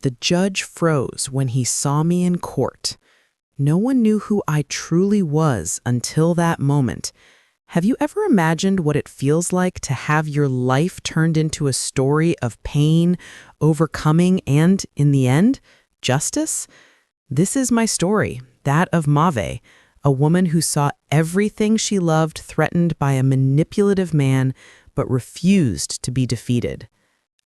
The judge froze when he saw me in court. No one knew who I truly was until that moment. Have you ever imagined what it feels like to have your life turned into a story of pain, overcoming, and, in the end, justice? This is my story, that of Mave, a woman who saw everything she loved threatened by a manipulative man but refused to be defeated.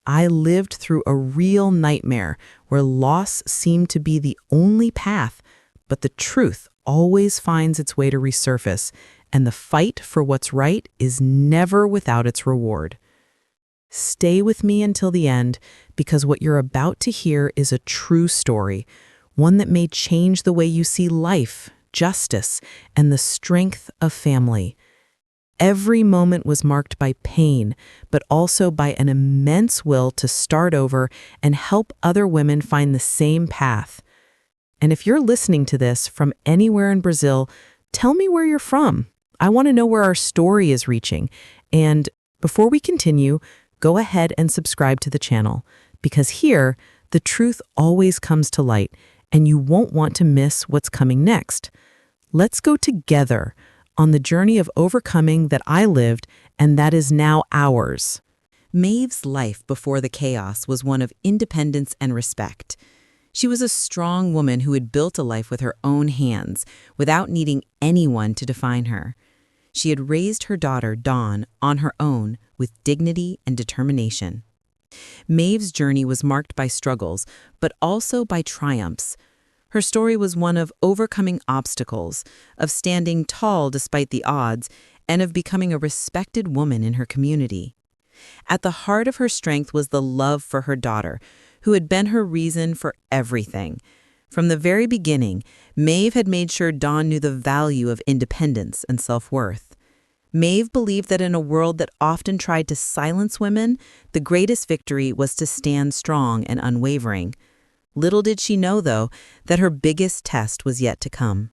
I lived through a real nightmare where loss seemed to be the only path, but the truth always finds its way to resurface, and the fight for what's right is never without its reward. Stay with me until the end, because what you're about to hear is a true story, one that may change the way you see life, justice, and the strength of family. Every moment was marked by pain, but also by an immense will to start over and help other women find the same path. And if you're listening to this from anywhere in Brazil, tell me where you're from. I want to know where our story is reaching. And before we continue, go ahead and subscribe to the channel, because here, the truth always comes to light, and you won't want to miss what's coming next. Let's go together on the journey of overcoming that I lived and that is now ours. Maeve's life before the chaos was one of independence and respect. She was a strong woman who had built a life with her own hands, without needing anyone to define her. She had raised her daughter, Dawn, on her own, with dignity and determination. Maeve's journey was marked by struggles, but also by triumphs. Her story was one of overcoming obstacles, of standing tall despite the odds, and of becoming a respected woman in her community. At the heart of her strength was the love for her daughter, who had been her reason for everything. From the very beginning, Maeve had made sure Dawn knew the value of independence and self-worth. Maeve believed that in a world that often tried to silence women, the greatest victory was to stand strong and unwavering. Little did she know, though, that her biggest test was yet to come.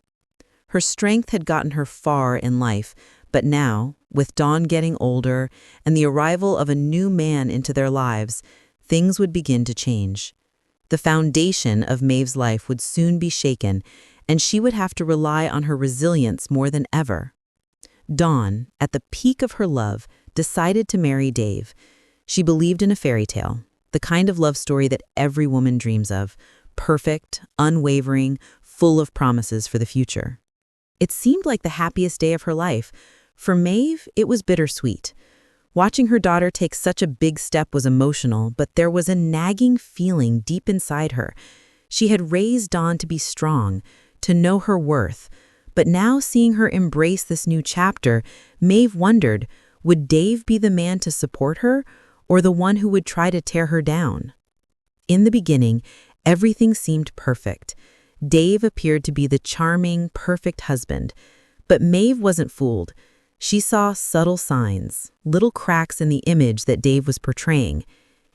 Her strength had gotten her far in life, but now, with Dawn getting older and the arrival of a new man into their lives, things would begin to change. The foundation of Maeve's life would soon be shaken, and she would have to rely on her resilience more than ever. Dawn, at the peak of her love, decided to marry Dave. She believed in a fairy tale, the kind of love story that every woman dreams of, perfect, unwavering, full of promises for the future. It seemed like the happiest day of her life. For Maeve, it was bittersweet. Watching her daughter take such a big step was emotional, but there was a nagging feeling deep inside her. She had raised Dawn to be strong, to know her worth. But now, seeing her embrace this new chapter, Maeve wondered, would Dave be the man to support her, or the one who would try to tear her down? In the beginning, everything seemed perfect. Dave appeared to be the charming, perfect husband. But Maeve wasn't fooled. She saw subtle signs, little cracks in the image that Dave was portraying.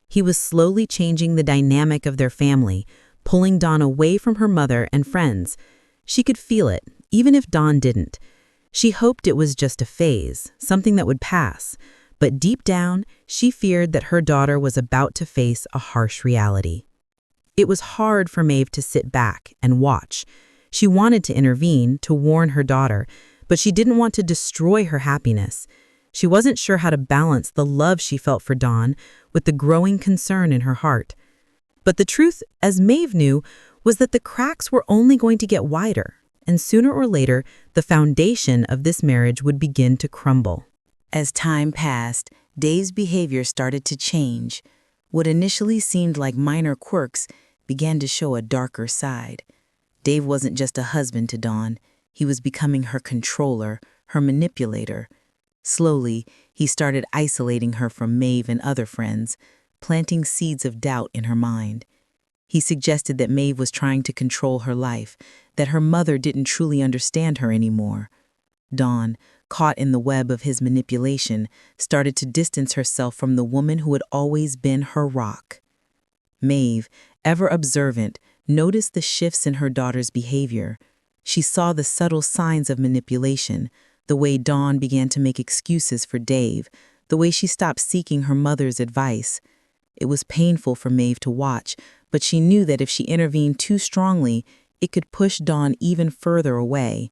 He was slowly changing the dynamic of their family, pulling Dawn away from her mother and friends. She could feel it, even if Dawn didn't. She hoped it was just a phase, something that would pass. But deep down, she feared that her daughter was about to face a harsh reality. It was hard for Maeve to sit back and watch. She wanted to intervene, to warn her daughter, but she didn't want to destroy her happiness. She wasn't sure how to balance the love she felt for Dawn with the growing concern in her heart. But the truth, as Maeve knew, was that the cracks were only going to get wider, and sooner or later, the foundation of this marriage would begin to crumble. As time passed, Dave's behavior started to change. What initially seemed like minor quirks began to show a darker side. Dave wasn't just a husband to Dawn. He was becoming her controller, her manipulator. Slowly, he started isolating her from Maeve and other friends, planting seeds of doubt in her mind. He suggested that Maeve was trying to control her life, that her mother didn't truly understand her anymore. Dawn, caught in the web of his manipulation, started to distance herself from the woman who had always been her rock. Maeve, ever observant, noticed the shifts in her daughter's behavior. She saw the subtle signs of manipulation, the way Dawn began to make excuses for Dave, the way she stopped seeking her mother's advice. It was painful for Maeve to watch, but she knew that if she intervened too strongly, it could push Dawn even further away.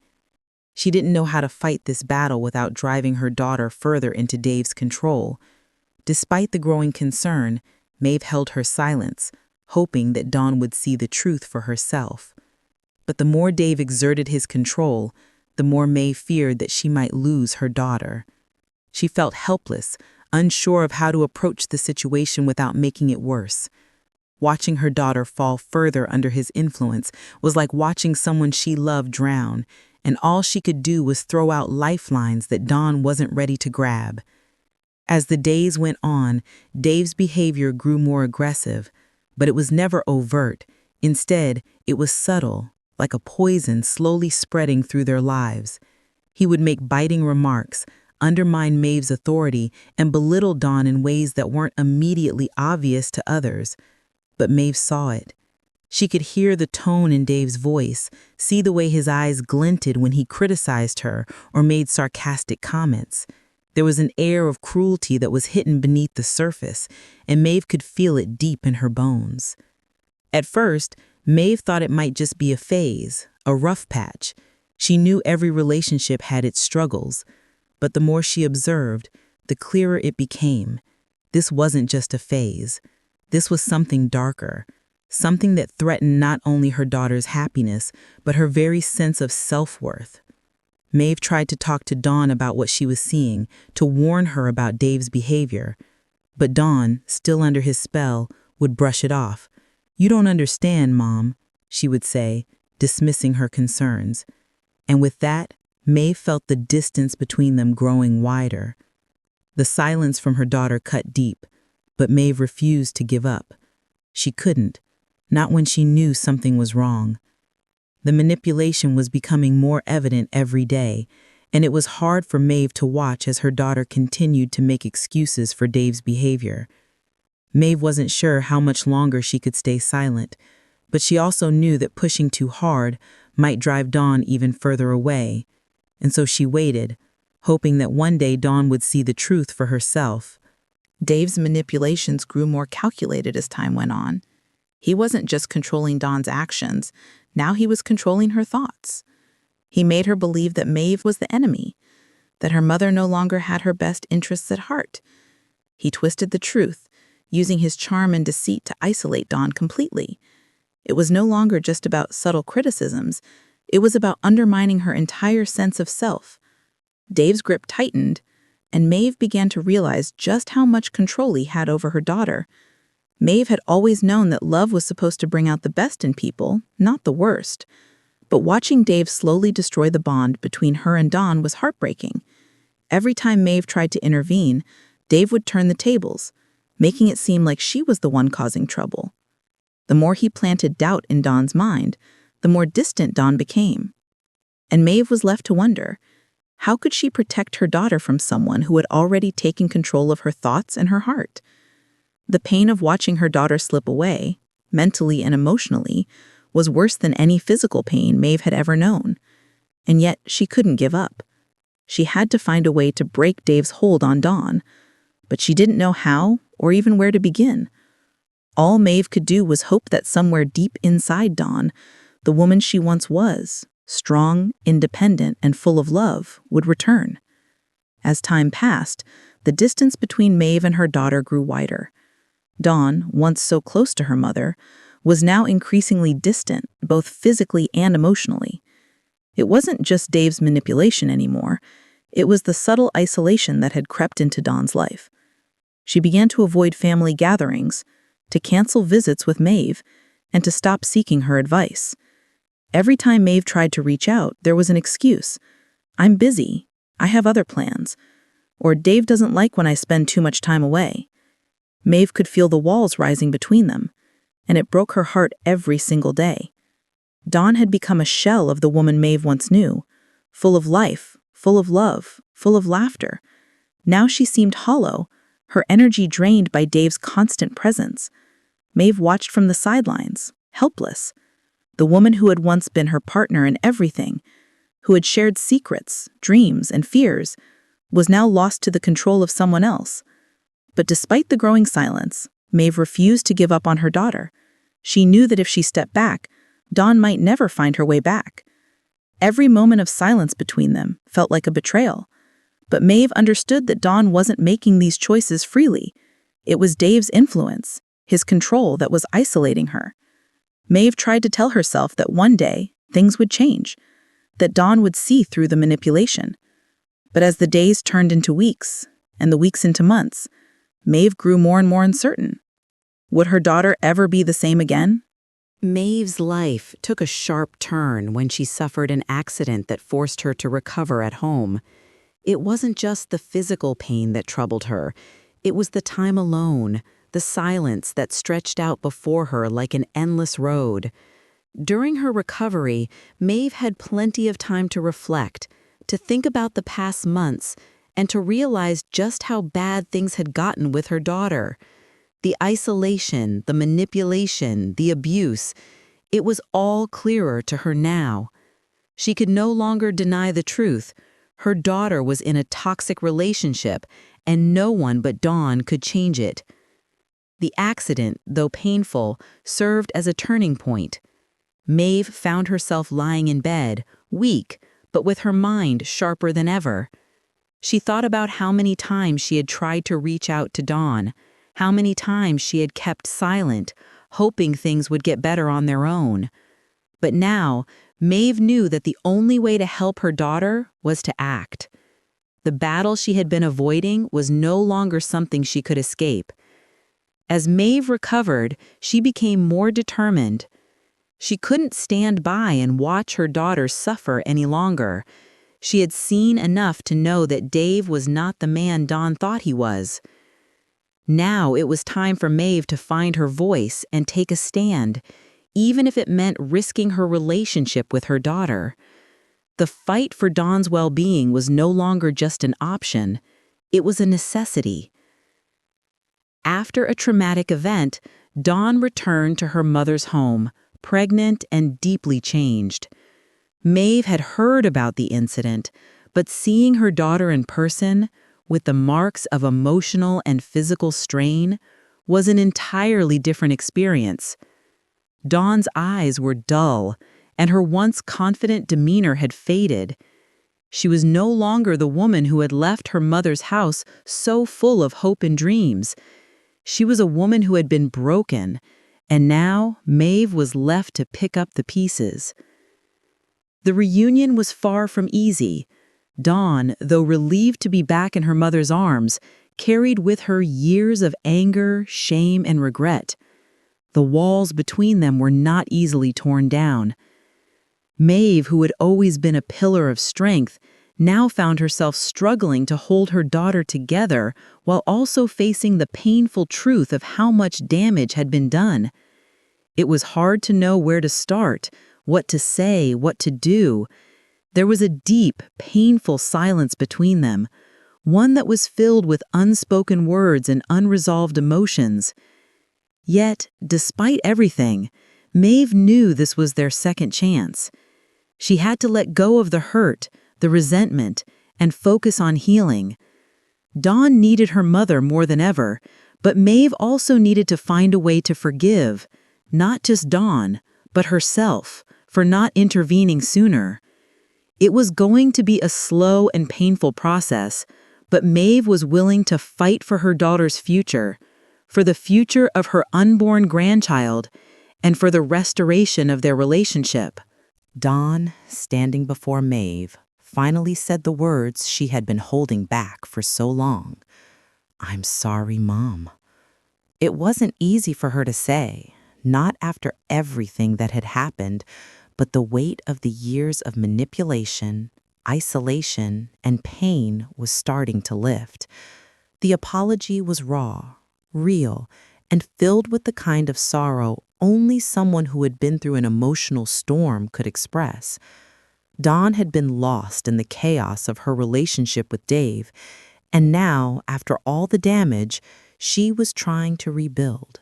She didn't know how to fight this battle without driving her daughter further into Dave's control. Despite the growing concern, Maeve held her silence, hoping that Dawn would see the truth for herself. But the more Dave exerted his control, the more Maeve feared that she might lose her daughter. She felt helpless, unsure of how to approach the situation without making it worse. Watching her daughter fall further under his influence was like watching someone she loved drown, and all she could do was throw out lifelines that Dawn wasn't ready to grab. As the days went on, Dave's behavior grew more aggressive, but it was never overt. Instead, it was subtle, like a poison slowly spreading through their lives. He would make biting remarks, undermine Maeve's authority, and belittle Dawn in ways that weren't immediately obvious to others. But Maeve saw it. She could hear the tone in Dave's voice, see the way his eyes glinted when he criticized her or made sarcastic comments. There was an air of cruelty that was hidden beneath the surface, and Maeve could feel it deep in her bones. At first, Maeve thought it might just be a phase, a rough patch. She knew every relationship had its struggles, but the more she observed, the clearer it became. This wasn't just a phase. This was something darker, something that threatened not only her daughter's happiness, but her very sense of self-worth. Maeve tried to talk to Dawn about what she was seeing, to warn her about Dave's behavior. But Dawn, still under his spell, would brush it off. "You don't understand, Mom," she would say, dismissing her concerns. And with that, Maeve felt the distance between them growing wider. The silence from her daughter cut deep, but Maeve refused to give up. She couldn't, not when she knew something was wrong. The manipulation was becoming more evident every day, and it was hard for Maeve to watch as her daughter continued to make excuses for Dave's behavior. Maeve wasn't sure how much longer she could stay silent, but she also knew that pushing too hard might drive Dawn even further away, and so she waited, hoping that one day Dawn would see the truth for herself. Dave's manipulations grew more calculated as time went on. He wasn't just controlling Dawn's actions, now he was controlling her thoughts. He made her believe that Maeve was the enemy, that her mother no longer had her best interests at heart. He twisted the truth, using his charm and deceit to isolate Dawn completely. It was no longer just about subtle criticisms, it was about undermining her entire sense of self. Dave's grip tightened, and Maeve began to realize just how much control he had over her daughter. Maeve had always known that love was supposed to bring out the best in people, not the worst. But watching Dave slowly destroy the bond between her and Dawn was heartbreaking. Every time Maeve tried to intervene, Dave would turn the tables, making it seem like she was the one causing trouble. The more he planted doubt in Dawn's mind, the more distant Dawn became. And Maeve was left to wonder, how could she protect her daughter from someone who had already taken control of her thoughts and her heart? The pain of watching her daughter slip away, mentally and emotionally, was worse than any physical pain Maeve had ever known. And yet she couldn't give up. She had to find a way to break Dave's hold on Dawn, but she didn't know how or even where to begin. All Maeve could do was hope that somewhere deep inside Dawn, the woman she once was, strong, independent, and full of love, would return. As time passed, the distance between Maeve and her daughter grew wider. Dawn, once so close to her mother, was now increasingly distant, both physically and emotionally. It wasn't just Dave's manipulation anymore. It was the subtle isolation that had crept into Dawn's life. She began to avoid family gatherings, to cancel visits with Maeve, and to stop seeking her advice. Every time Maeve tried to reach out, there was an excuse. "I'm busy. I have other plans." Or "Dave doesn't like when I spend too much time away." Maeve could feel the walls rising between them, and it broke her heart every single day. Dawn had become a shell of the woman Maeve once knew, full of life, full of love, full of laughter. Now she seemed hollow, her energy drained by Dave's constant presence. Maeve watched from the sidelines, helpless. The woman who had once been her partner in everything, who had shared secrets, dreams, and fears, was now lost to the control of someone else. But despite the growing silence, Maeve refused to give up on her daughter. She knew that if she stepped back, Dawn might never find her way back. Every moment of silence between them felt like a betrayal. But Maeve understood that Dawn wasn't making these choices freely. It was Dave's influence, his control, that was isolating her. Maeve tried to tell herself that one day things would change, that Dawn would see through the manipulation. But as the days turned into weeks, and the weeks into months, Maeve grew more and more uncertain. Would her daughter ever be the same again? Maeve's life took a sharp turn when she suffered an accident that forced her to recover at home. It wasn't just the physical pain that troubled her. It was the time alone, the silence that stretched out before her like an endless road. During her recovery, Maeve had plenty of time to reflect, to think about the past months, and to realize just how bad things had gotten with her daughter. The isolation, the manipulation, the abuse, it was all clearer to her now. She could no longer deny the truth. Her daughter was in a toxic relationship, and no one but Dawn could change it. The accident, though painful, served as a turning point. Maeve found herself lying in bed, weak, but with her mind sharper than ever. She thought about how many times she had tried to reach out to Dawn, how many times she had kept silent, hoping things would get better on their own. But now, Maeve knew that the only way to help her daughter was to act. The battle she had been avoiding was no longer something she could escape. As Maeve recovered, she became more determined. She couldn't stand by and watch her daughter suffer any longer. She had seen enough to know that Dave was not the man Dawn thought he was. Now it was time for Maeve to find her voice and take a stand, even if it meant risking her relationship with her daughter. The fight for Dawn's well-being was no longer just an option, it was a necessity. After a traumatic event, Dawn returned to her mother's home, pregnant and deeply changed. Maeve had heard about the incident, but seeing her daughter in person, with the marks of emotional and physical strain, was an entirely different experience. Dawn's eyes were dull, and her once confident demeanor had faded. She was no longer the woman who had left her mother's house so full of hope and dreams. She was a woman who had been broken, and now Maeve was left to pick up the pieces. The reunion was far from easy. Dawn, though relieved to be back in her mother's arms, carried with her years of anger, shame, and regret. The walls between them were not easily torn down. Maeve, who had always been a pillar of strength, now found herself struggling to hold her daughter together while also facing the painful truth of how much damage had been done. It was hard to know where to start, what to say, what to do. There was a deep, painful silence between them, one that was filled with unspoken words and unresolved emotions. Yet, despite everything, Maeve knew this was their second chance. She had to let go of the hurt, the resentment, and focus on healing. Dawn needed her mother more than ever, but Maeve also needed to find a way to forgive, not just Dawn, but herself, for not intervening sooner. It was going to be a slow and painful process, but Maeve was willing to fight for her daughter's future, for the future of her unborn grandchild, and for the restoration of their relationship. Dawn, standing before Maeve, finally said the words she had been holding back for so long. "I'm sorry, Mom." It wasn't easy for her to say, not after everything that had happened, but the weight of the years of manipulation, isolation, and pain was starting to lift. The apology was raw, real, and filled with the kind of sorrow only someone who had been through an emotional storm could express. Dawn had been lost in the chaos of her relationship with Dave, and now, after all the damage, she was trying to rebuild.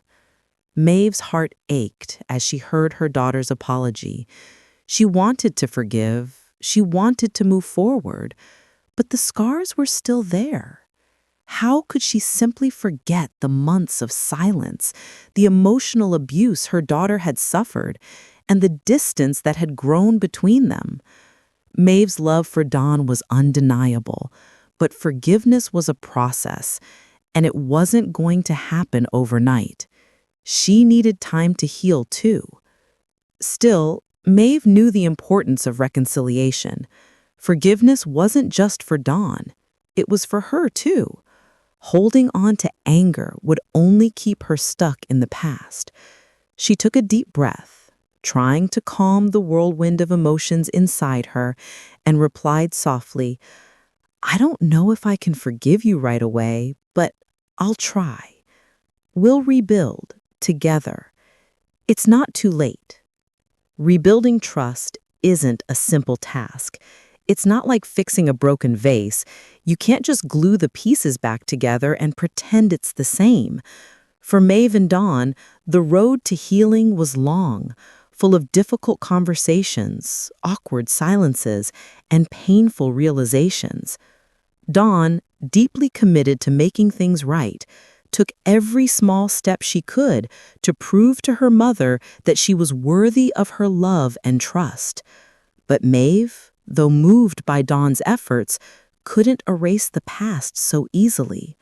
Maeve's heart ached as she heard her daughter's apology. She wanted to forgive, she wanted to move forward, but the scars were still there. How could she simply forget the months of silence, the emotional abuse her daughter had suffered, and the distance that had grown between them? Maeve's love for Dawn was undeniable, but forgiveness was a process, and it wasn't going to happen overnight. She needed time to heal, too. Still, Maeve knew the importance of reconciliation. Forgiveness wasn't just for Dawn. It was for her, too. Holding on to anger would only keep her stuck in the past. She took a deep breath, trying to calm the whirlwind of emotions inside her, and replied softly, "I don't know if I can forgive you right away, but I'll try. We'll rebuild together. It's not too late." Rebuilding trust isn't a simple task. It's not like fixing a broken vase. You can't just glue the pieces back together and pretend it's the same. For Maeve and Dawn, the road to healing was long, full of difficult conversations, awkward silences, and painful realizations. Dawn, deeply committed to making things right, took every small step she could to prove to her mother that she was worthy of her love and trust. But Maeve, though moved by Dawn's efforts, couldn't erase the past so easily.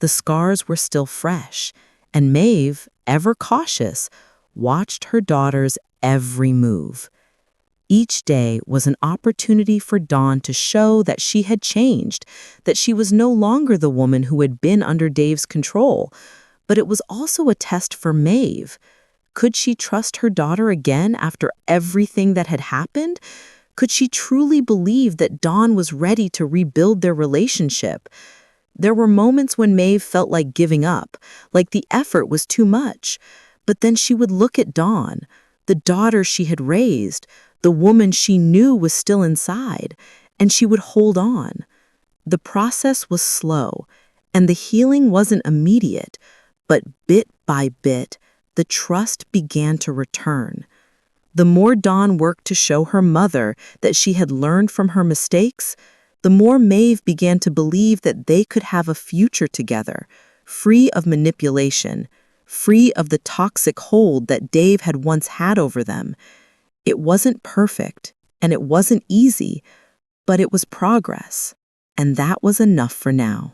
The scars were still fresh, and Maeve, ever cautious, watched her daughter's every move. Each day was an opportunity for Dawn to show that she had changed, that she was no longer the woman who had been under Dave's control. But it was also a test for Maeve. Could she trust her daughter again after everything that had happened? Could she truly believe that Dawn was ready to rebuild their relationship? There were moments when Maeve felt like giving up, like the effort was too much. But then she would look at Dawn, the daughter she had raised, the woman she knew was still inside, and she would hold on. The process was slow, and the healing wasn't immediate, but bit by bit, the trust began to return. The more Dawn worked to show her mother that she had learned from her mistakes, the more Maeve began to believe that they could have a future together, free of manipulation, free of the toxic hold that Dave had once had over them. It wasn't perfect, and it wasn't easy, but it was progress, and that was enough for now.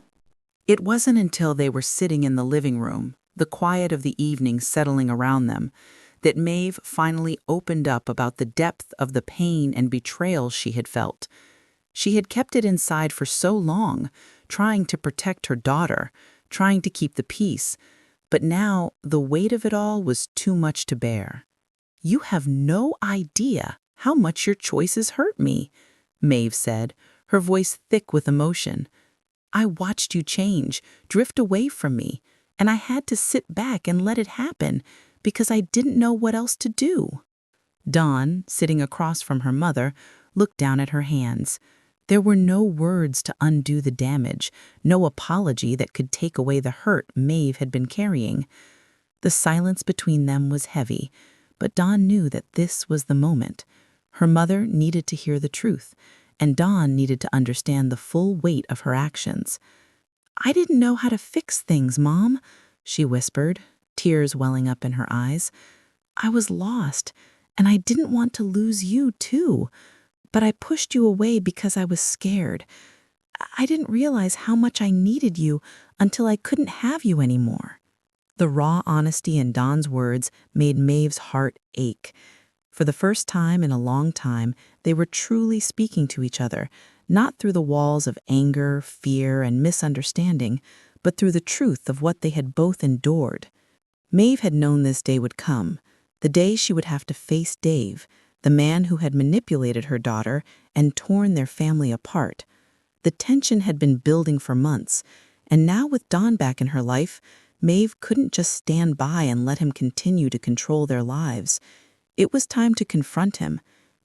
It wasn't until they were sitting in the living room, the quiet of the evening settling around them, that Maeve finally opened up about the depth of the pain and betrayal she had felt. She had kept it inside for so long, trying to protect her daughter, trying to keep the peace, but now the weight of it all was too much to bear. "You have no idea how much your choices hurt me," Maeve said, her voice thick with emotion. "I watched you change, drift away from me, and I had to sit back and let it happen because I didn't know what else to do." Dawn, sitting across from her mother, looked down at her hands. There were no words to undo the damage, no apology that could take away the hurt Maeve had been carrying. The silence between them was heavy, but Dawn knew that this was the moment. Her mother needed to hear the truth, and Dawn needed to understand the full weight of her actions. "I didn't know how to fix things, Mom," she whispered, tears welling up in her eyes. "I was lost, and I didn't want to lose you, too. But I pushed you away because I was scared. I didn't realize how much I needed you until I couldn't have you anymore." The raw honesty in Dawn's words made Maeve's heart ache. For the first time in a long time, they were truly speaking to each other, not through the walls of anger, fear, and misunderstanding, but through the truth of what they had both endured. Maeve had known this day would come, the day she would have to face Dave, the man who had manipulated her daughter and torn their family apart. The tension had been building for months, and now with Dawn back in her life, Maeve couldn't just stand by and let him continue to control their lives. It was time to confront him,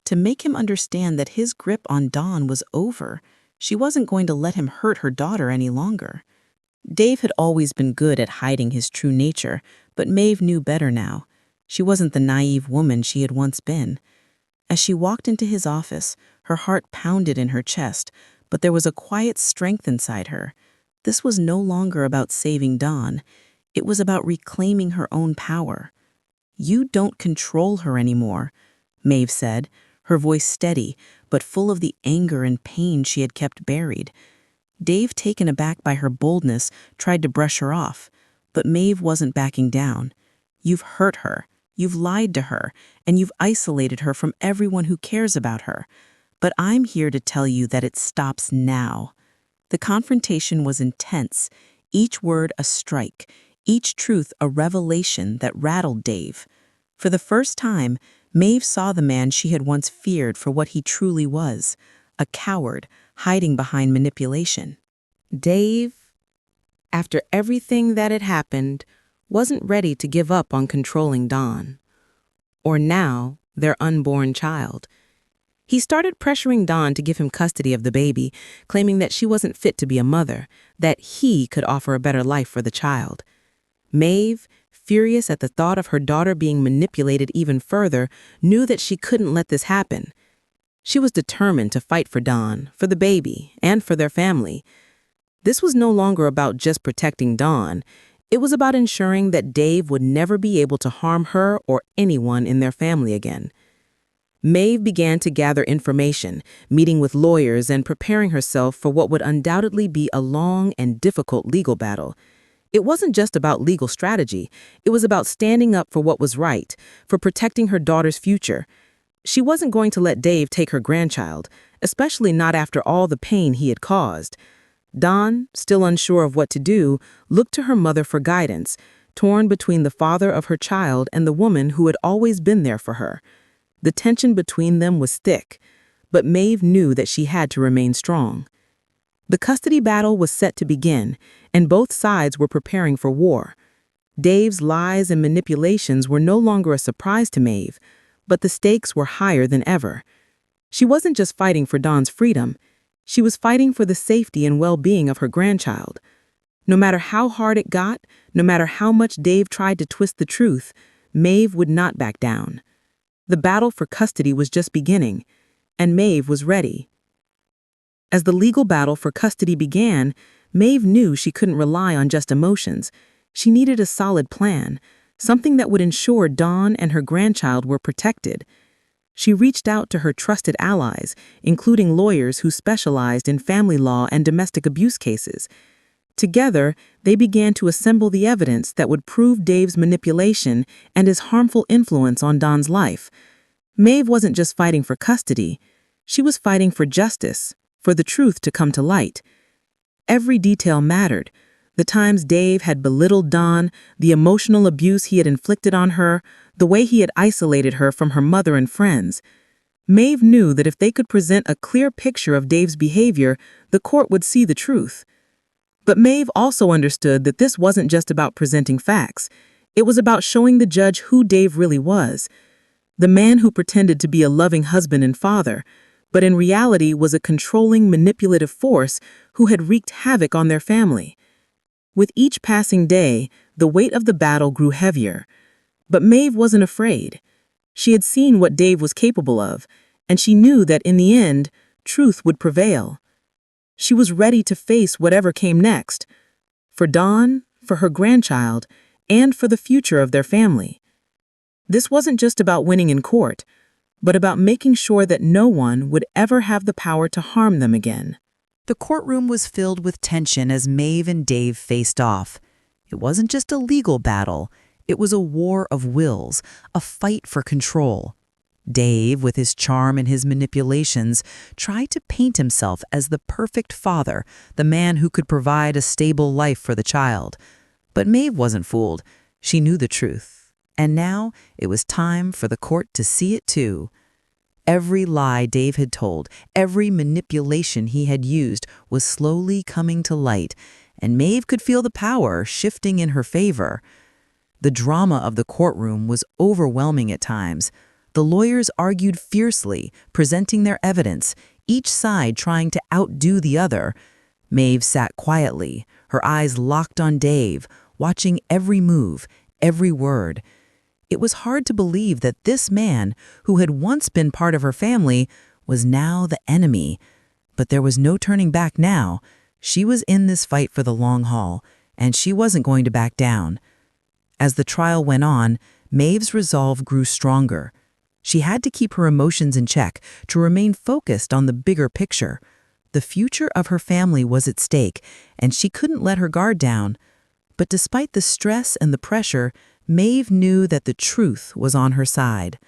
to make him understand that his grip on Dawn was over. She wasn't going to let him hurt her daughter any longer. Dave had always been good at hiding his true nature, but Maeve knew better now. She wasn't the naive woman she had once been. As she walked into his office, her heart pounded in her chest, but there was a quiet strength inside her. This was no longer about saving Dawn. It was about reclaiming her own power. "You don't control her anymore," Maeve said, her voice steady, but full of the anger and pain she had kept buried. Dave, taken aback by her boldness, tried to brush her off, but Maeve wasn't backing down. "You've hurt her, you've lied to her, and you've isolated her from everyone who cares about her. But I'm here to tell you that it stops now." The confrontation was intense, each word a strike, each truth a revelation that rattled Dave. For the first time, Maeve saw the man she had once feared for what he truly was, a coward hiding behind manipulation. Dave, after everything that had happened, wasn't ready to give up on controlling Dawn, or now their unborn child. He started pressuring Dawn to give him custody of the baby, claiming that she wasn't fit to be a mother, that he could offer a better life for the child. Maeve, furious at the thought of her daughter being manipulated even further, knew that she couldn't let this happen. She was determined to fight for Dawn, for the baby, and for their family. This was no longer about just protecting Dawn. It was about ensuring that Dave would never be able to harm her or anyone in their family again. Maeve began to gather information, meeting with lawyers and preparing herself for what would undoubtedly be a long and difficult legal battle. It wasn't just about legal strategy. It was about standing up for what was right, for protecting her daughter's future. She wasn't going to let Dave take her grandchild, especially not after all the pain he had caused. Dawn, still unsure of what to do, looked to her mother for guidance, torn between the father of her child and the woman who had always been there for her. The tension between them was thick, but Maeve knew that she had to remain strong. The custody battle was set to begin, and both sides were preparing for war. Dave's lies and manipulations were no longer a surprise to Maeve, but the stakes were higher than ever. She wasn't just fighting for Dawn's freedom, she was fighting for the safety and well-being of her grandchild. No matter how hard it got, no matter how much Dave tried to twist the truth, Maeve would not back down. The battle for custody was just beginning, and Maeve was ready. As the legal battle for custody began, Maeve knew she couldn't rely on just emotions. She needed a solid plan, something that would ensure Dawn and her grandchild were protected. She reached out to her trusted allies, including lawyers who specialized in family law and domestic abuse cases. Together, they began to assemble the evidence that would prove Dave's manipulation and his harmful influence on Dawn's life. Maeve wasn't just fighting for custody, she was fighting for justice, for the truth to come to light. Every detail mattered. The times Dave had belittled Dawn, the emotional abuse he had inflicted on her, the way he had isolated her from her mother and friends. Maeve knew that if they could present a clear picture of Dave's behavior, the court would see the truth. But Maeve also understood that this wasn't just about presenting facts. It was about showing the judge who Dave really was. The man who pretended to be a loving husband and father, but in reality was a controlling, manipulative force who had wreaked havoc on their family. With each passing day, the weight of the battle grew heavier. But Maeve wasn't afraid. She had seen what Dave was capable of, and she knew that in the end, truth would prevail. She was ready to face whatever came next, for Dawn, for her grandchild, and for the future of their family. This wasn't just about winning in court, but about making sure that no one would ever have the power to harm them again. The courtroom was filled with tension as Maeve and Dave faced off. It wasn't just a legal battle, it was a war of wills, a fight for control. Dave, with his charm and his manipulations, tried to paint himself as the perfect father, the man who could provide a stable life for the child. But Maeve wasn't fooled. She knew the truth. And now it was time for the court to see it too. Every lie Dave had told, every manipulation he had used was slowly coming to light, and Maeve could feel the power shifting in her favor. The drama of the courtroom was overwhelming at times. The lawyers argued fiercely, presenting their evidence, each side trying to outdo the other. Maeve sat quietly, her eyes locked on Dave, watching every move, every word. It was hard to believe that this man, who had once been part of her family, was now the enemy. But there was no turning back now. She was in this fight for the long haul, and she wasn't going to back down. As the trial went on, Maeve's resolve grew stronger. She had to keep her emotions in check to remain focused on the bigger picture. The future of her family was at stake, and she couldn't let her guard down. But despite the stress and the pressure, Maeve knew that the truth was on her side.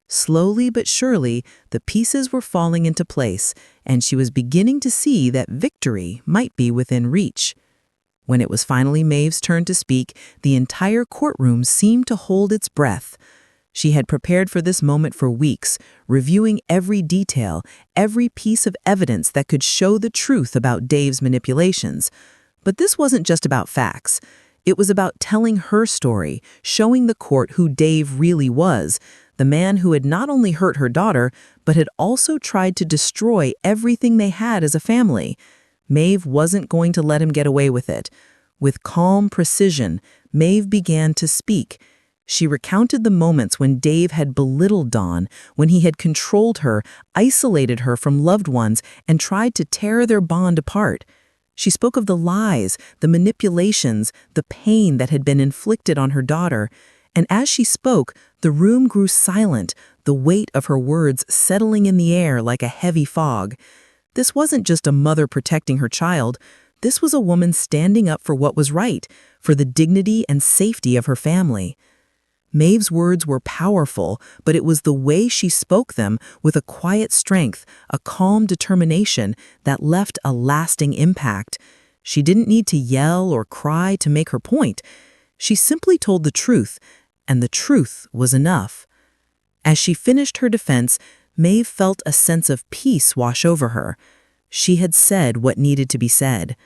Slowly but surely, the pieces were falling into place, and she was beginning to see that victory might be within reach. When it was finally Maeve's turn to speak, the entire courtroom seemed to hold its breath. She had prepared for this moment for weeks, reviewing every detail, every piece of evidence that could show the truth about Dave's manipulations. But this wasn't just about facts. It was about telling her story, showing the court who Dave really was, the man who had not only hurt her daughter, but had also tried to destroy everything they had as a family. Maeve wasn't going to let him get away with it. With calm precision, Maeve began to speak. She recounted the moments when Dave had belittled Dawn, when he had controlled her, isolated her from loved ones, and tried to tear their bond apart. She spoke of the lies, the manipulations, the pain that had been inflicted on her daughter. And as she spoke, the room grew silent, the weight of her words settling in the air like a heavy fog. This wasn't just a mother protecting her child. This was a woman standing up for what was right, for the dignity and safety of her family. Maeve's words were powerful, but it was the way she spoke them with a quiet strength, a calm determination that left a lasting impact. She didn't need to yell or cry to make her point. She simply told the truth, and the truth was enough. As she finished her defense, Maeve felt a sense of peace wash over her. She had said what needed to be said.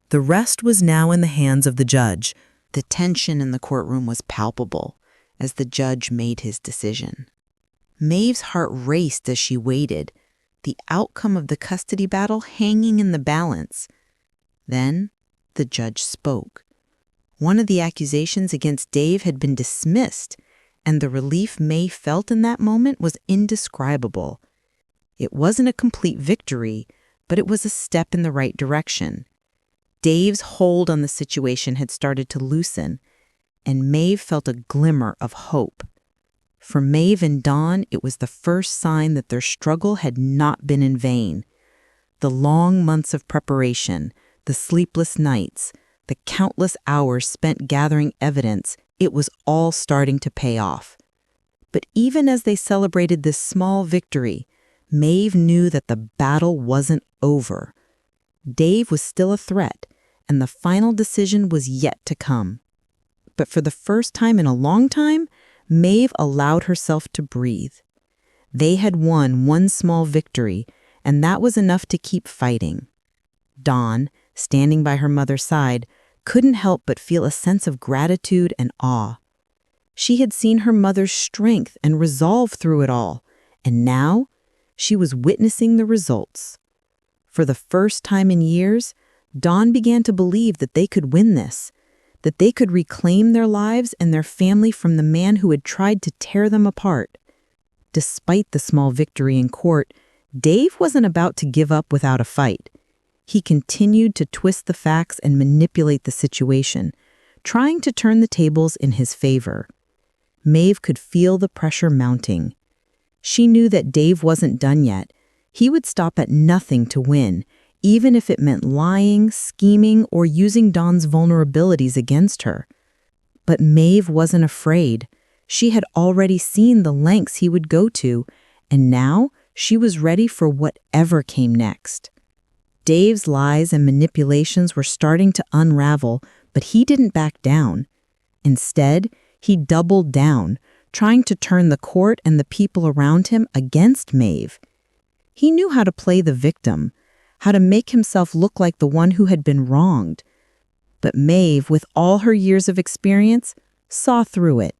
The rest was now in the hands of the judge. The tension in the courtroom was palpable as the judge made his decision. Maeve's heart raced as she waited, the outcome of the custody battle hanging in the balance. Then the judge spoke. One of the accusations against Dave had been dismissed, and the relief Maeve felt in that moment was indescribable. It wasn't a complete victory, but it was a step in the right direction. Dave's hold on the situation had started to loosen, and Maeve felt a glimmer of hope. For Maeve and Dawn, it was the first sign that their struggle had not been in vain. The long months of preparation, the sleepless nights, the countless hours spent gathering evidence, it was all starting to pay off. But even as they celebrated this small victory, Maeve knew that the battle wasn't over. Dave was still a threat, and the final decision was yet to come. But for the first time in a long time, Maeve allowed herself to breathe. They had won one small victory, and that was enough to keep fighting. Dawn, standing by her mother's side, couldn't help but feel a sense of gratitude and awe. She had seen her mother's strength and resolve through it all, and now she was witnessing the results. For the first time in years, Dawn began to believe that they could win this, that they could reclaim their lives and their family from the man who had tried to tear them apart. Despite the small victory in court, Dave wasn't about to give up without a fight. He continued to twist the facts and manipulate the situation, trying to turn the tables in his favor. Maeve could feel the pressure mounting. She knew that Dave wasn't done yet. He would stop at nothing to win, even if it meant lying, scheming, or using Dawn's vulnerabilities against her. But Maeve wasn't afraid. She had already seen the lengths he would go to, and now she was ready for whatever came next. Dave's lies and manipulations were starting to unravel, but he didn't back down. Instead, he doubled down, trying to turn the court and the people around him against Maeve. He knew how to play the victim, how to make himself look like the one who had been wronged. But Maeve, with all her years of experience, saw through it.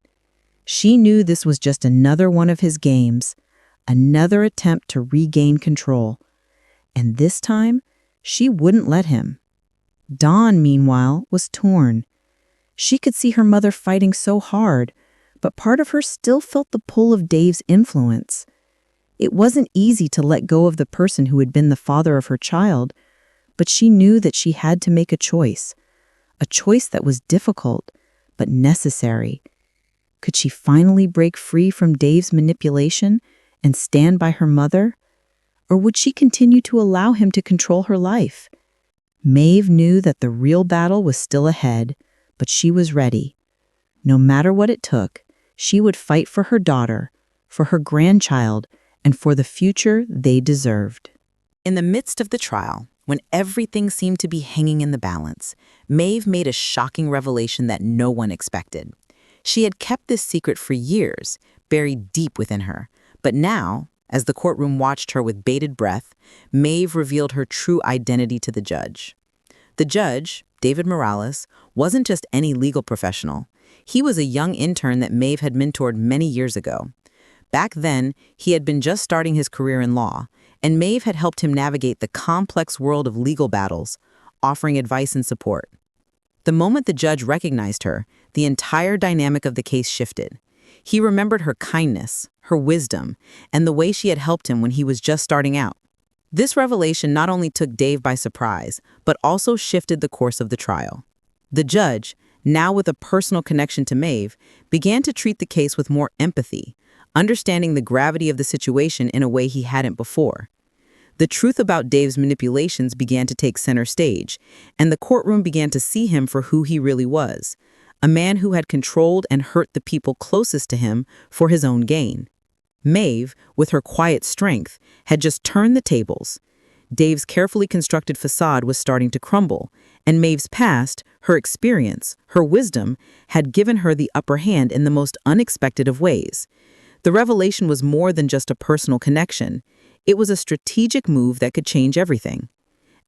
She knew this was just another one of his games, another attempt to regain control. And this time, she wouldn't let him. Dawn, meanwhile, was torn. She could see her mother fighting so hard, but part of her still felt the pull of Dave's influence. It wasn't easy to let go of the person who had been the father of her child, But she knew that she had to make a choice that was difficult, but necessary. Could she finally break free from Dave's manipulation and stand by her mother? Or would she continue to allow him to control her life? Maeve knew that the real battle was still ahead, but she was ready. No matter what it took, she would fight for her daughter, for her grandchild, and for the future they deserved. In the midst of the trial, when everything seemed to be hanging in the balance, Maeve made a shocking revelation that no one expected. She had kept this secret for years, buried deep within her, but now, as the courtroom watched her with bated breath, Maeve revealed her true identity to the judge. The judge, David Morales, wasn't just any legal professional. He was a young intern that Maeve had mentored many years ago. Back then, he had been just starting his career in law, and Maeve had helped him navigate the complex world of legal battles, offering advice and support. The moment the judge recognized her, the entire dynamic of the case shifted. He remembered her kindness, her wisdom, and the way she had helped him when he was just starting out. This revelation not only took Dave by surprise, but also shifted the course of the trial. The judge, now with a personal connection to Maeve, began to treat the case with more empathy, understanding the gravity of the situation in a way he hadn't before. The truth about Dave's manipulations began to take center stage, and the courtroom began to see him for who he really was, a man who had controlled and hurt the people closest to him for his own gain. Maeve, with her quiet strength, had just turned the tables. Dave's carefully constructed facade was starting to crumble, and Maeve's past, her experience, her wisdom, had given her the upper hand in the most unexpected of ways. The revelation was more than just a personal connection. It was a strategic move that could change everything.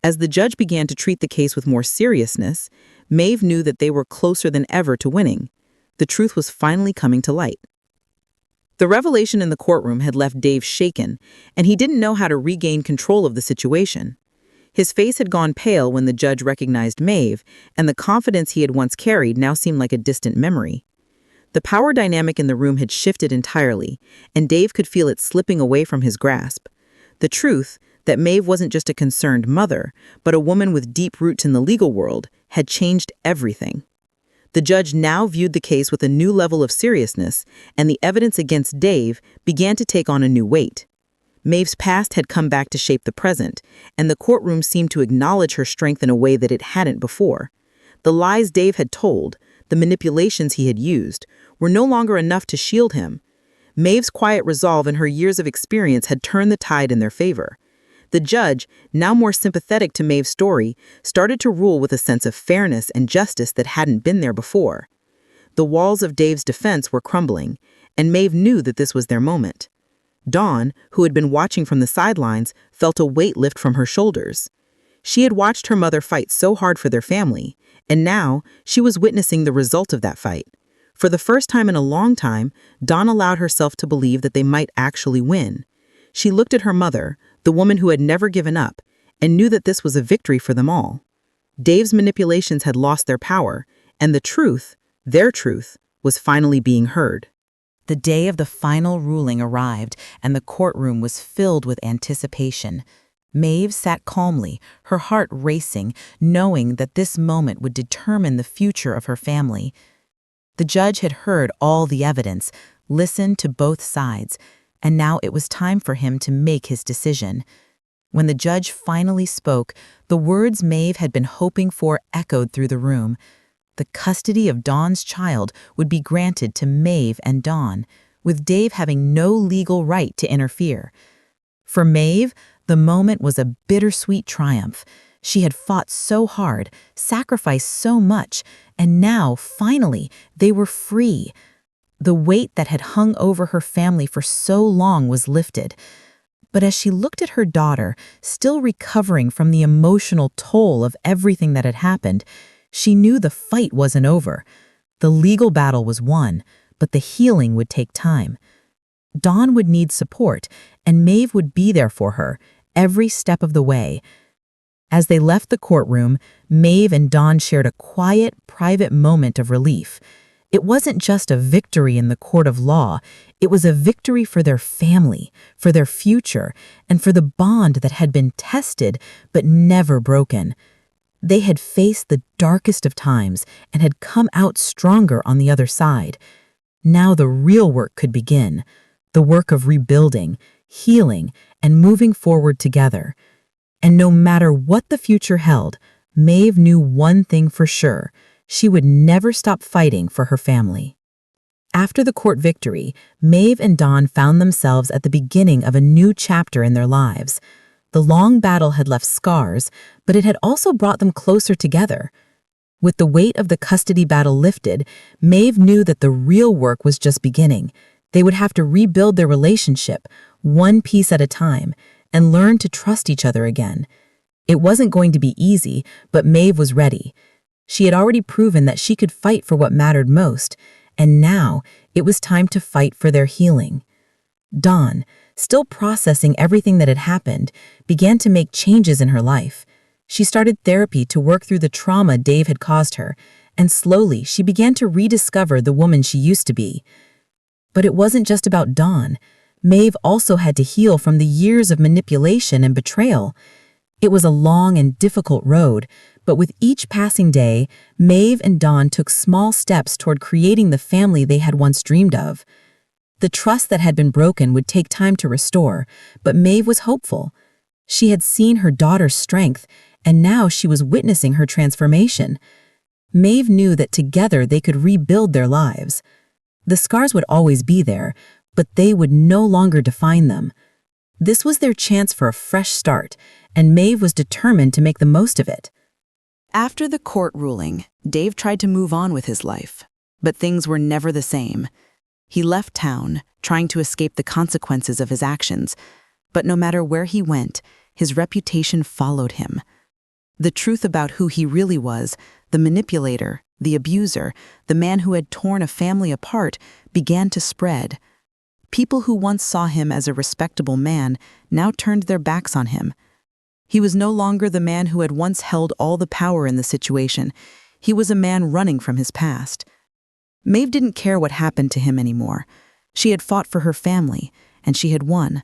As the judge began to treat the case with more seriousness, Maeve knew that they were closer than ever to winning. The truth was finally coming to light. The revelation in the courtroom had left Dave shaken, and he didn't know how to regain control of the situation. His face had gone pale when the judge recognized Maeve, and the confidence he had once carried now seemed like a distant memory. The power dynamic in the room had shifted entirely, and Dave could feel it slipping away from his grasp. The truth, that Maeve wasn't just a concerned mother, but a woman with deep roots in the legal world, had changed everything. The judge now viewed the case with a new level of seriousness, and the evidence against Dave began to take on a new weight. Maeve's past had come back to shape the present, and the courtroom seemed to acknowledge her strength in a way that it hadn't before. The lies Dave had told, the manipulations he had used, were no longer enough to shield him. Maeve's quiet resolve and her years of experience had turned the tide in their favor. The judge, now more sympathetic to Maeve's story, started to rule with a sense of fairness and justice that hadn't been there before. The walls of Dave's defense were crumbling, and Maeve knew that this was their moment. Dawn, who had been watching from the sidelines, felt a weight lift from her shoulders. She had watched her mother fight so hard for their family, and now she was witnessing the result of that fight. For the first time in a long time, Dawn allowed herself to believe that they might actually win. She looked at her mother, the woman who had never given up, and knew that this was a victory for them all. Dave's manipulations had lost their power, and the truth, their truth, was finally being heard. The day of the final ruling arrived, and the courtroom was filled with anticipation. Maeve sat calmly, her heart racing, knowing that this moment would determine the future of her family. The judge had heard all the evidence, listened to both sides, and now it was time for him to make his decision. When the judge finally spoke, the words Maeve had been hoping for echoed through the room. The custody of Dawn's child would be granted to Maeve and Dawn, with Dave having no legal right to interfere. For Maeve, the moment was a bittersweet triumph. She had fought so hard, sacrificed so much, and now, finally, they were free. The weight that had hung over her family for so long was lifted. But as she looked at her daughter, still recovering from the emotional toll of everything that had happened, she knew the fight wasn't over. The legal battle was won, but the healing would take time. Dawn would need support, and Maeve would be there for her, every step of the way. As they left the courtroom, Maeve and Dawn shared a quiet, private moment of relief. It wasn't just a victory in the court of law, it was a victory for their family, for their future, and for the bond that had been tested but never broken. They had faced the darkest of times and had come out stronger on the other side. Now the real work could begin, the work of rebuilding, healing, and moving forward together. And no matter what the future held, Maeve knew one thing for sure: she would never stop fighting for her family. After the court victory, Maeve and Dawn found themselves at the beginning of a new chapter in their lives. The long battle had left scars, but it had also brought them closer together. With the weight of the custody battle lifted, Maeve knew that the real work was just beginning. They would have to rebuild their relationship, one piece at a time, and learn to trust each other again. It wasn't going to be easy, but Maeve was ready. She had already proven that she could fight for what mattered most, and now it was time to fight for their healing. Dawn, still processing everything that had happened, began to make changes in her life. She started therapy to work through the trauma Dave had caused her, and slowly she began to rediscover the woman she used to be. But it wasn't just about Dawn. Maeve also had to heal from the years of manipulation and betrayal. It was a long and difficult road, but with each passing day, Maeve and Dawn took small steps toward creating the family they had once dreamed of. The trust that had been broken would take time to restore, but Maeve was hopeful. She had seen her daughter's strength, and now she was witnessing her transformation. Maeve knew that together they could rebuild their lives. The scars would always be there, but they would no longer define them. This was their chance for a fresh start, and Maeve was determined to make the most of it. After the court ruling, Dave tried to move on with his life, but things were never the same. He left town, trying to escape the consequences of his actions, but no matter where he went, his reputation followed him. The truth about who he really was, the manipulator, the abuser, the man who had torn a family apart, began to spread. People who once saw him as a respectable man now turned their backs on him. He was no longer the man who had once held all the power in the situation. He was a man running from his past. Maeve didn't care what happened to him anymore. She had fought for her family, and she had won.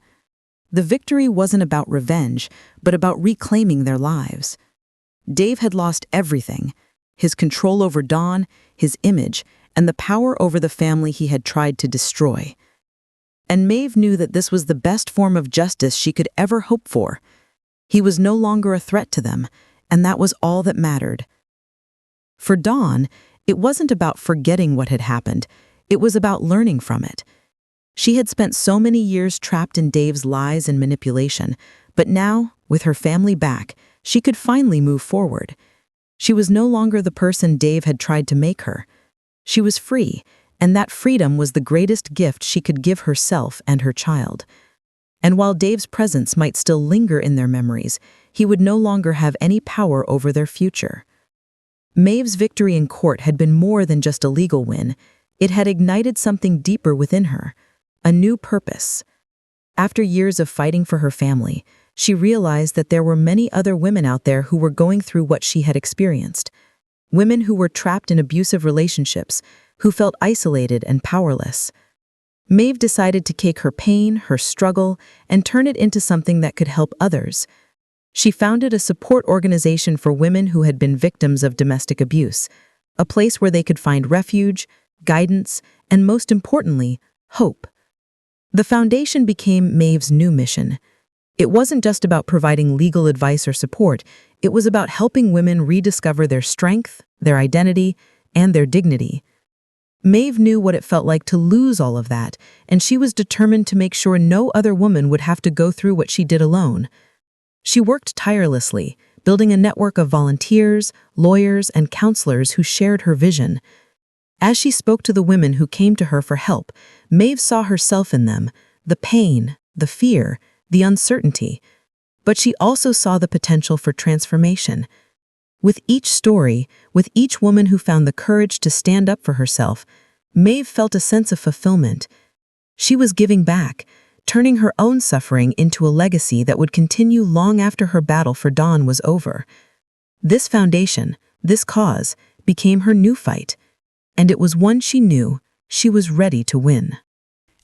The victory wasn't about revenge, but about reclaiming their lives. Dave had lost everything: his control over Dawn, his image, and the power over the family he had tried to destroy. And Maeve knew that this was the best form of justice she could ever hope for. He was no longer a threat to them, and that was all that mattered. For Dawn, it wasn't about forgetting what had happened. It was about learning from it. She had spent so many years trapped in Dave's lies and manipulation, but now, with her family back, she could finally move forward. She was no longer the person Dave had tried to make her. She was free, and that freedom was the greatest gift she could give herself and her child. And while Dave's presence might still linger in their memories, he would no longer have any power over their future. Maeve's victory in court had been more than just a legal win. It had ignited something deeper within her, a new purpose. After years of fighting for her family, she realized that there were many other women out there who were going through what she had experienced. Women who were trapped in abusive relationships, who felt isolated and powerless. Maeve decided to take her pain, her struggle, and turn it into something that could help others. She founded a support organization for women who had been victims of domestic abuse, a place where they could find refuge, guidance, and most importantly, hope. The foundation became Maeve's new mission. It wasn't just about providing legal advice or support, it was about helping women rediscover their strength, their identity, and their dignity. Maeve knew what it felt like to lose all of that, and she was determined to make sure no other woman would have to go through what she did alone. She worked tirelessly, building a network of volunteers, lawyers, and counselors who shared her vision. As she spoke to the women who came to her for help, Maeve saw herself in them, the pain, the fear, the uncertainty. But she also saw the potential for transformation. With each story, with each woman who found the courage to stand up for herself, Maeve felt a sense of fulfillment. She was giving back, turning her own suffering into a legacy that would continue long after her battle for Dawn was over. This foundation, this cause, became her new fight. and it was one she knew she was ready to win.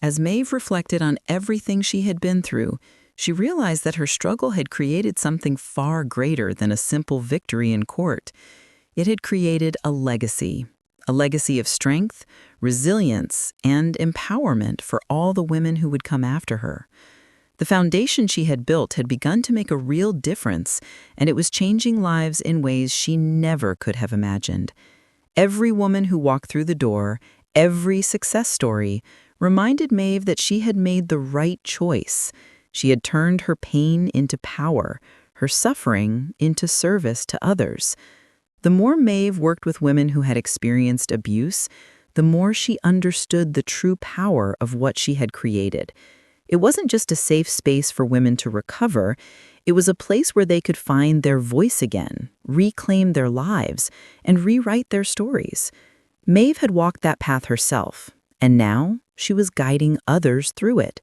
As Maeve reflected on everything she had been through, she realized that her struggle had created something far greater than a simple victory in court. It had created a legacy of strength, resilience, and empowerment for all the women who would come after her. The foundation she had built had begun to make a real difference, and it was changing lives in ways she never could have imagined. Every woman who walked through the door, every success story, reminded Maeve that she had made the right choice. She had turned her pain into power, her suffering into service to others. The more Maeve worked with women who had experienced abuse, the more she understood the true power of what she had created. It wasn't just a safe space for women to recover, it was a place where they could find their voice again, reclaim their lives, and rewrite their stories. Maeve had walked that path herself, and now she was guiding others through it.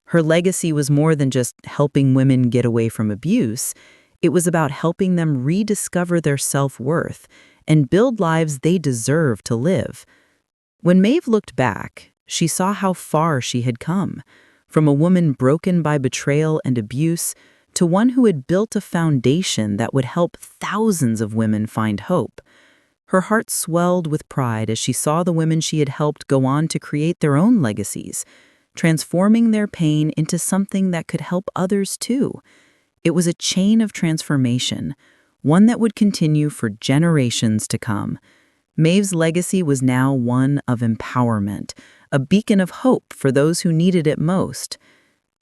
Her legacy was more than just helping women get away from abuse. It was about helping them rediscover their self-worth and build lives they deserve to live. When Maeve looked back, she saw how far she had come, from a woman broken by betrayal and abuse to one who had built a foundation that would help thousands of women find hope. Her heart swelled with pride as she saw the women she had helped go on to create their own legacies, transforming their pain into something that could help others too. It was a chain of transformation, one that would continue for generations to come. Maeve's legacy was now one of empowerment, a beacon of hope for those who needed it most.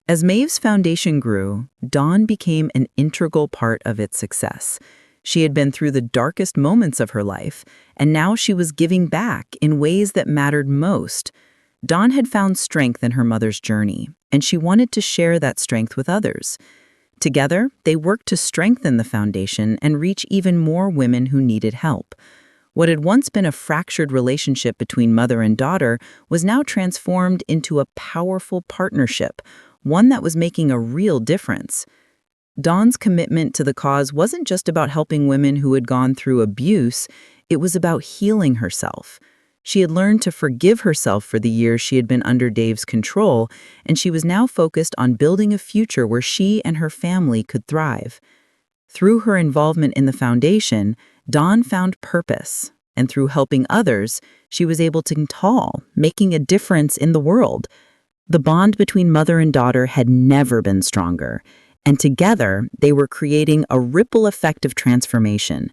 As Maeve's foundation grew, Dawn became an integral part of its success. She had been through the darkest moments of her life, and now she was giving back in ways that mattered most. Dawn had found strength in her mother's journey, and she wanted to share that strength with others. Together, they worked to strengthen the foundation and reach even more women who needed help. What had once been a fractured relationship between mother and daughter was now transformed into a powerful partnership, one that was making a real difference. Dawn's commitment to the cause wasn't just about helping women who had gone through abuse, it was about healing herself. She had learned to forgive herself for the years she had been under Dave's control, and she was now focused on building a future where she and her family could thrive. Through her involvement in the foundation, Dawn found purpose, and through helping others, she was able to tall, making a difference in the world. The bond between mother and daughter had never been stronger, and together they were creating a ripple effect of transformation.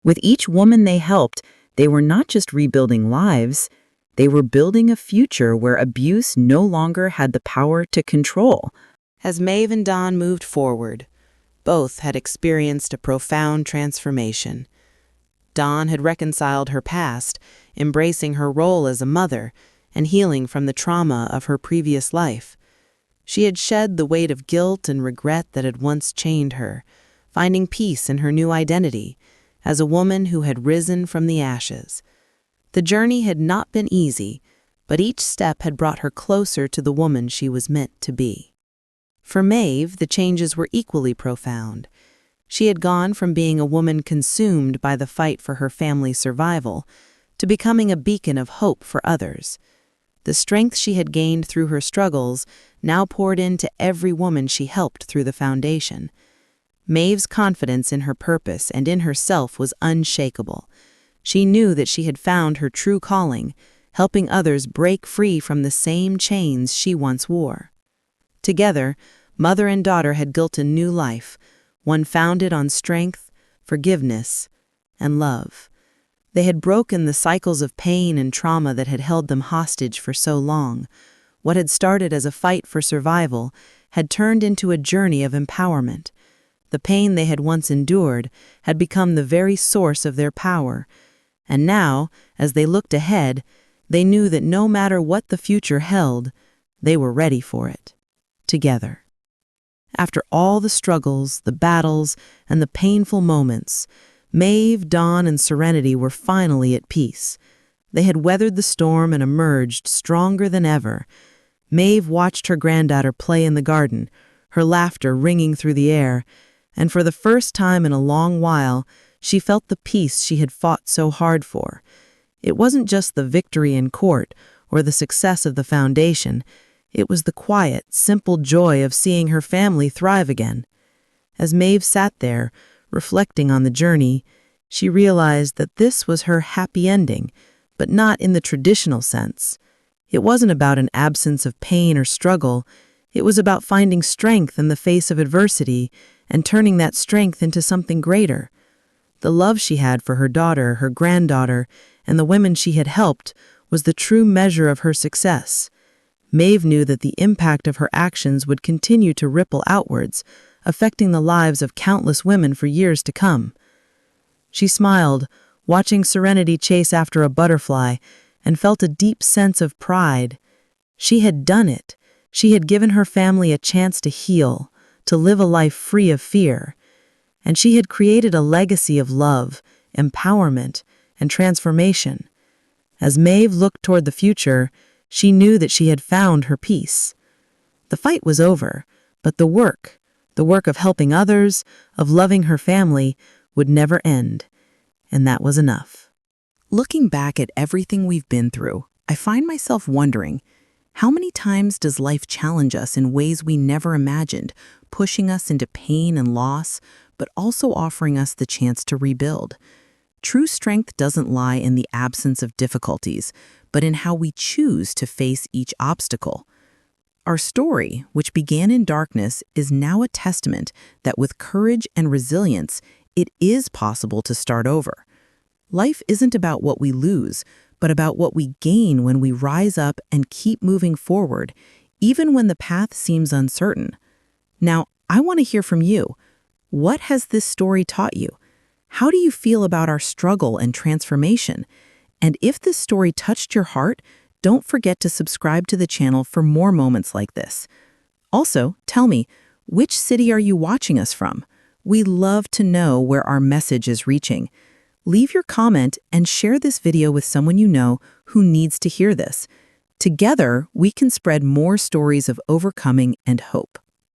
With each woman they helped, they were not just rebuilding lives, they were building a future where abuse no longer had the power to control. As Maeve and Dawn moved forward, both had experienced a profound transformation. Dawn had reconciled her past, embracing her role as a mother and healing from the trauma of her previous life. She had shed the weight of guilt and regret that had once chained her, finding peace in her new identity as a woman who had risen from the ashes. The journey had not been easy, but each step had brought her closer to the woman she was meant to be. For Maeve, the changes were equally profound. She had gone from being a woman consumed by the fight for her family's survival to becoming a beacon of hope for others. The strength she had gained through her struggles now poured into every woman she helped through the foundation. Maeve's confidence in her purpose and in herself was unshakable. She knew that she had found her true calling, helping others break free from the same chains she once wore. Together, mother and daughter had built a new life, one founded on strength, forgiveness, and love. They had broken the cycles of pain and trauma that had held them hostage for so long. What had started as a fight for survival had turned into a journey of empowerment. The pain they had once endured had become the very source of their power, and now, as they looked ahead, they knew that no matter what the future held, they were ready for it, together. After all the struggles, the battles, and the painful moments, Maeve, Dawn, and Serenity were finally at peace. They had weathered the storm and emerged stronger than ever. Maeve watched her granddaughter play in the garden, her laughter ringing through the air, and for the first time in a long while, she felt the peace she had fought so hard for. It wasn't just the victory in court or the success of the foundation. It was the quiet, simple joy of seeing her family thrive again. As Maeve sat there, reflecting on the journey, she realized that this was her happy ending, but not in the traditional sense. It wasn't about an absence of pain or struggle. It was about finding strength in the face of adversity and turning that strength into something greater. The love she had for her daughter, her granddaughter, and the women she had helped was the true measure of her success. Maeve knew that the impact of her actions would continue to ripple outwards, affecting the lives of countless women for years to come. She smiled, watching Serenity chase after a butterfly, and felt a deep sense of pride. She had done it. She had given her family a chance to heal, to live a life free of fear. And she had created a legacy of love, empowerment, and transformation. As Maeve looked toward the future, she knew that she had found her peace. The fight was over, but the work of helping others, of loving her family, would never end. And that was enough. Looking back at everything we've been through, I find myself wondering, how many times does life challenge us in ways we never imagined, pushing us into pain and loss, but also offering us the chance to rebuild? True strength doesn't lie in the absence of difficulties, but in how we choose to face each obstacle. Our story, which began in darkness, is now a testament that with courage and resilience, it is possible to start over. Life isn't about what we lose, but about what we gain when we rise up and keep moving forward, even when the path seems uncertain. Now, I want to hear from you. What has this story taught you? How do you feel about our struggle and transformation? And if this story touched your heart, don't forget to subscribe to the channel for more moments like this. Also, tell me, which city are you watching us from? We love to know where our message is reaching. Leave your comment and share this video with someone you know who needs to hear this. Together, we can spread more stories of overcoming and hope.